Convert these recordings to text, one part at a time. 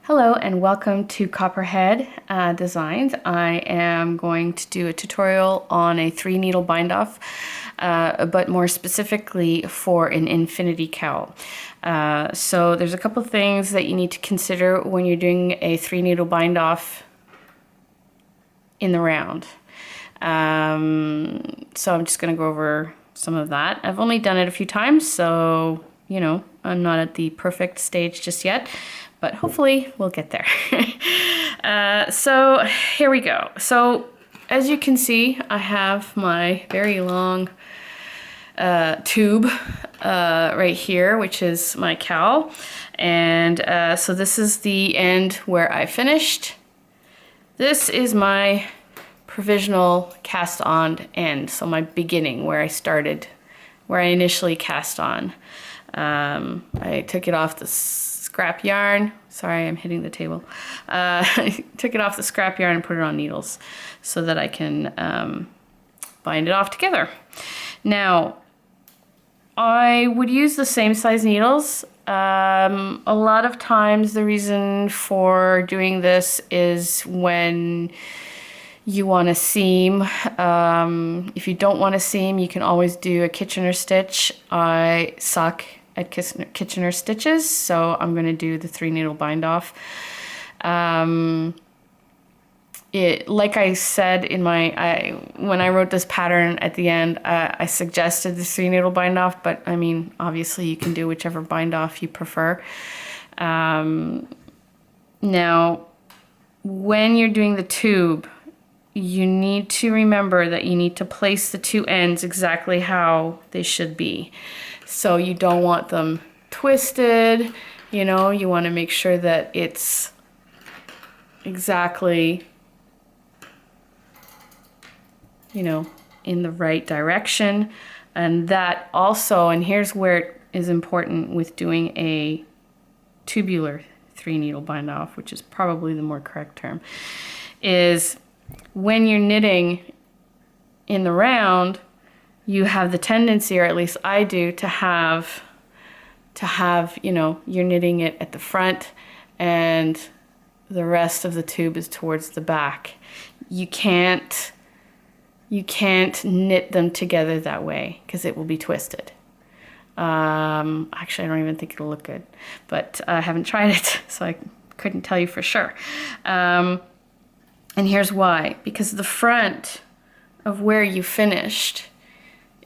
Hello and welcome to Copperhead Designs. I am going to do a tutorial on a 3-needle bind off, but more specifically for an infinity cowl. So there's a couple things that you need to consider when you're doing a 3-needle bind off in the round. So I'm just going to go over some of that. I've only done it a few times, so you know, I'm not at the perfect stage just yet, but hopefully we'll get there. So here we go. So as you can see, I have my very long tube right here, which is my cowl. And so this is the end where I finished. This is my provisional cast on end. So my beginning, where I started, where I initially cast on. I took it off the scrap yarn. Sorry, I'm hitting the table. I took it off the scrap yarn and put it on needles so that I can bind it off together. Now, I would use the same size needles. A lot of times the reason for doing this is when you want to seam. If you don't want to seam, you can always do a Kitchener stitch. I suck at Kitchener stitches, so I'm going to do the 3-needle bind off. Like I said in when I wrote this pattern at the end, I suggested the 3-needle bind off, but I mean, obviously you can do whichever bind off you prefer. Now, when you're doing the tube, you need to remember that you need to place the two ends exactly how they should be. So you don't want them twisted, you know, you want to make sure that it's exactly, you know, in the right direction. And that also, and here's where it is important with doing a tubular 3-needle bind off, which is probably the more correct term, is when you're knitting in the round, you have the tendency, or at least I do, to have, you know, you're knitting it at the front and the rest of the tube is towards the back. You can't knit them together that way because it will be twisted. Actually, I don't even think it'll look good, but I haven't tried it, so I couldn't tell you for sure. And here's why. Because the front of where you finished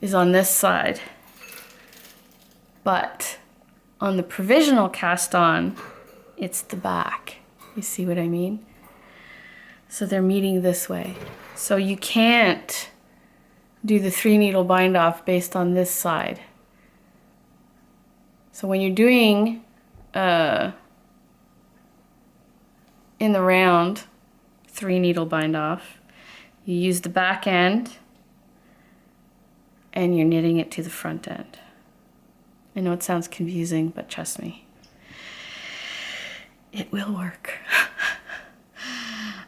is on this side, but on the provisional cast on, it's the back. You see what I mean? So they're meeting this way. So you can't do the 3-needle bind off based on this side. So when you're doing in the round 3-needle bind off, you use the back end and you're knitting it to the front end. I know it sounds confusing, but trust me, it will work.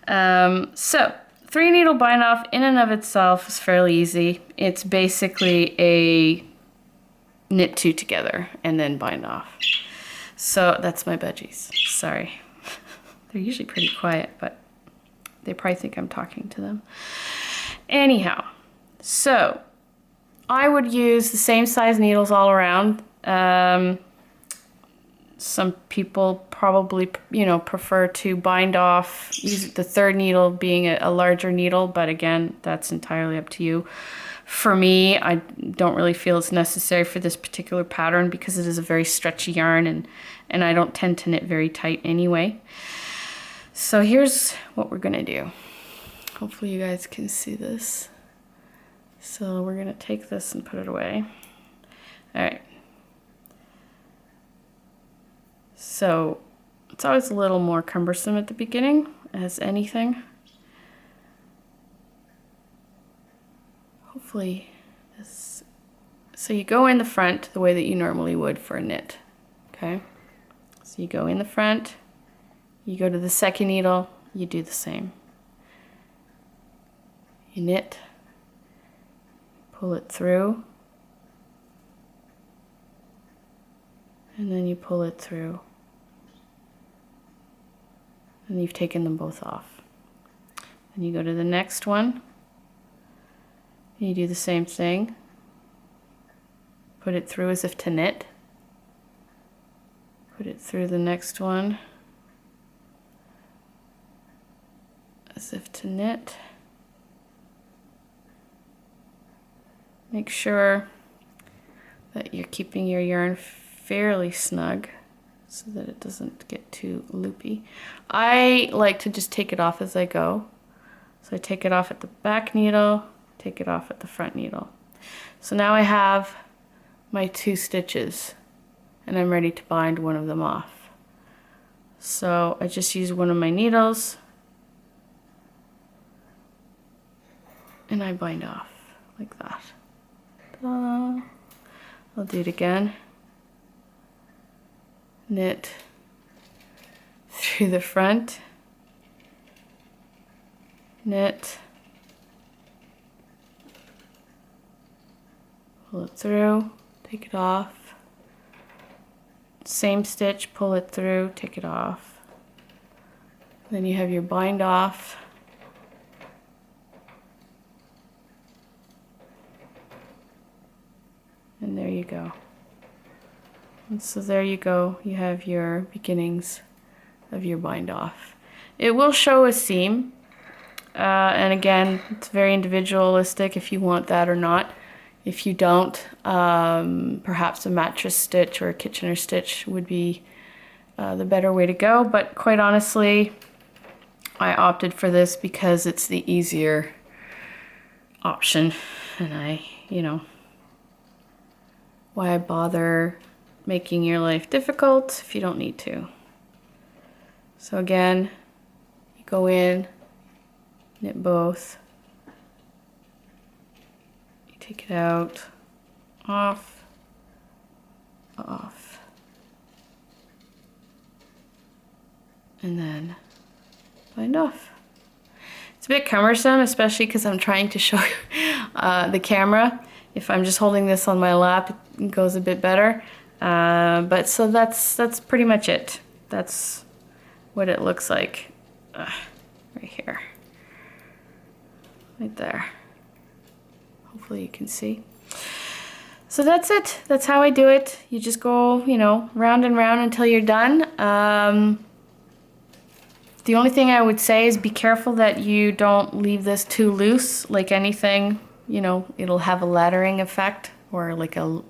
So 3-needle bind off in and of itself is fairly easy. It's basically a knit 2 together and then bind off. So that's my budgies. Sorry. They're usually pretty quiet, but they probably think I'm talking to them. Anyhow, so I would use the same size needles all around. Some people probably, you know, prefer to bind off, use the 3rd needle being a larger needle, but again, that's entirely up to you. For me, I don't really feel it's necessary for this particular pattern because it is a very stretchy yarn and I don't tend to knit very tight anyway. So here's what we're gonna do. Hopefully you guys can see this. So we're gonna take this and put it away. All right. So it's always a little more cumbersome at the beginning, as anything. Hopefully this, so you go in the front the way that you normally would for a knit, okay? So you go in the front, you go to the 2nd needle, you do the same. You knit, pull it through, and then you pull it through. and you've taken them both off. Then you go to the next one, and you do the same thing. Put it through as if to knit. Put it through the next one as if to knit. Make sure that you're keeping your yarn fairly snug so that it doesn't get too loopy. I like to just take it off as I go. So I take it off at the back needle, take it off at the front needle. So now I have my 2 stitches and I'm ready to bind one of them off. So I just use one of my needles and I bind off like that. Ta-da. I'll do it again. Knit through the front, knit, pull it through, take it off, same stitch, pull it through, take it off. Then you have your bind off. And there you go. And so there you go, you have your beginnings of your bind off. It will show a seam, and again, it's very individualistic if you want that or not. If you don't, perhaps a mattress stitch or a Kitchener stitch would be the better way to go, but quite honestly, I opted for this because it's the easier option, and why bother making your life difficult if you don't need to. So again, you go in, knit both, you take it out, off, off, and then bind off. It's a bit cumbersome, especially because I'm trying to show the camera. If I'm just holding this on my lap, it goes a bit better. But so that's pretty much it. That's what it looks like right here, right there. Hopefully you can see. So that's it. That's how I do it. You just go, round and round until you're done. The only thing I would say is be careful that you don't leave this too loose. Like anything, it'll have a laddering effect or like a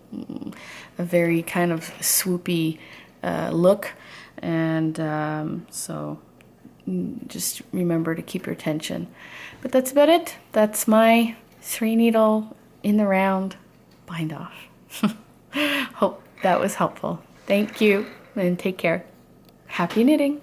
very kind of swoopy look. And so just remember to keep your tension. But that's about it. That's my 3 needle in the round bind off. Hope that was helpful. Thank you and take care. Happy knitting.